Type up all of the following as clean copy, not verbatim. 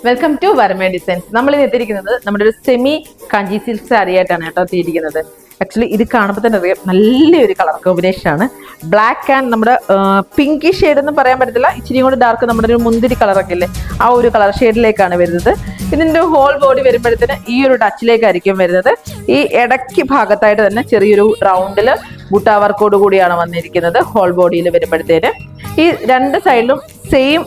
Welcome to Varma designs. നമ്മൾ ഇന്ന് എത്തിയിരിക്കുന്നത് നമ്മുടെ ഒരു സെമി കാഞ്ചി സിൽക്ക് സാരി ആയിട്ടാണ് കേട്ടോ എത്തിയിരിക്കുന്നത്. ആക്ച്വലി ഇത് കാണുമ്പോൾ തന്നെ അറിയാം നല്ലൊരു കളർ കോമ്പിനേഷൻ ആണ്. ബ്ലാക്ക് ആൻഡ് നമ്മുടെ പിങ്കി ഷെയ്ഡ് എന്ന് പറയാൻ പറ്റത്തില്ല, ഇച്ചിരി കൂടി ഡാർക്ക് നമ്മുടെ ഒരു മുന്തിരി കളറൊക്കെ ഇല്ലേ, ആ ഒരു കളർ ഷെയ്ഡിലേക്കാണ് വരുന്നത്. ഇതിന്റെ ഹോൾ ബോഡി വരുമ്പോഴത്തേന് ഈ ഒരു ടച്ചിലേക്കായിരിക്കും വരുന്നത്. ഈ ഇടയ്ക്ക് ഭാഗത്തായിട്ട് തന്നെ ചെറിയൊരു റൗണ്ടിൽ ബുട്ടാ വർക്കോട് കൂടിയാണ് വന്നിരിക്കുന്നത്. ഹോൾ ബോഡിയിൽ വരുമ്പോഴത്തേന് ഈ രണ്ട് സൈഡിലും സെയിം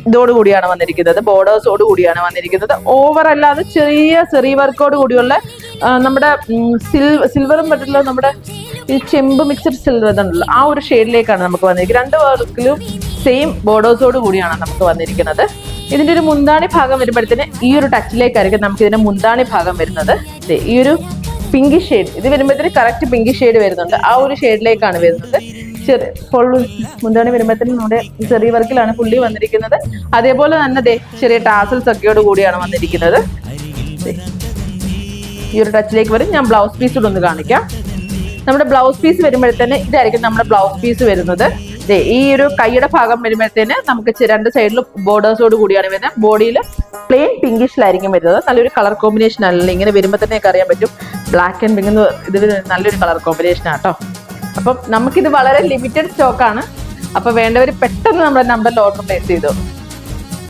ഇതോടുകൂടിയാണ് വന്നിരിക്കുന്നത്, ബോർഡേഴ്സോട് കൂടിയാണ് വന്നിരിക്കുന്നത്. ഓവർ അല്ലാതെ ചെറിയ വർക്കോട് കൂടിയുള്ള നമ്മുടെ സിൽവറും പറ്റില്ല, നമ്മുടെ ഈ ചെമ്പ് മിക്സഡ് സിൽവർ ഇതുണ്ടല്ലോ, ആ ഒരു ഷെയ്ഡിലേക്കാണ് നമുക്ക് വന്നിരിക്കുന്നത്. രണ്ട് വർക്കിലും സെയിം ബോർഡേഴ്സോട് കൂടിയാണ് നമുക്ക് വന്നിരിക്കുന്നത്. ഇതിന്റെ ഒരു മുന്താണി ഭാഗം വരുമ്പോഴത്തേന് ഈ ഒരു ടച്ചിലേക്കായിരിക്കും നമുക്ക് ഇതിന്റെ മുന്താണി ഭാഗം വരുന്നത്. ഈ ഒരു പിങ്കി ഷെയ്ഡ് ഇത് വരുമ്പോഴത്തേന് കറക്റ്റ് പിങ്കി ഷെയ്ഡ് വരുന്നുണ്ട്, ആ ഒരു ഷെയ്ഡിലേക്കാണ് വരുന്നത്. മുന്താണി വരുമ്പോഴത്തേനും നമ്മുടെ ചെറിയ വർക്കിലാണ് പുള്ളി വന്നിരിക്കുന്നത്. അതേപോലെ തന്നെ ചെറിയ ടാസൽസ് ഒക്കെയോട് കൂടിയാണ് വന്നിരിക്കുന്നത്. ഈ ഒരു ടച്ചിലേക്ക് വരും. ഞാൻ ബ്ലൗസ് പീസ് കൂടെ ഒന്ന് കാണിക്കാം. നമ്മുടെ ബ്ലൗസ് പീസ് വരുമ്പോഴത്തേന് ഇതായിരിക്കും നമ്മുടെ ബ്ലൗസ് പീസ് വരുന്നത്. ഈ ഒരു കൈയുടെ ഭാഗം വരുമ്പോഴത്തേന് നമുക്ക് രണ്ട് സൈഡിലും ബോർഡേഴ്സോട് കൂടിയാണ് വരുന്നത്. ബോഡിയിൽ പ്ലെയിൻ പിങ്കിഷിലായിരിക്കും വരുന്നത്. നല്ലൊരു കളർ കോമ്പിനേഷൻ അല്ല, ഇങ്ങനെ വരുമ്പോൾ തന്നെ അറിയാൻ പറ്റും ബ്ലാക്ക് ആൻഡ് പിങ്ക് ഇത് നല്ലൊരു കളർ കോമ്പിനേഷൻ ആട്ടോ. അപ്പം നമുക്കിത് വളരെ ലിമിറ്റഡ് സ്റ്റോക്കാണ്. അപ്പൊ വേണ്ടവർ പെട്ടെന്ന് നമ്മുടെ നമ്പറിൽ ഓർഡർ പ്ലേസ് ചെയ്തു.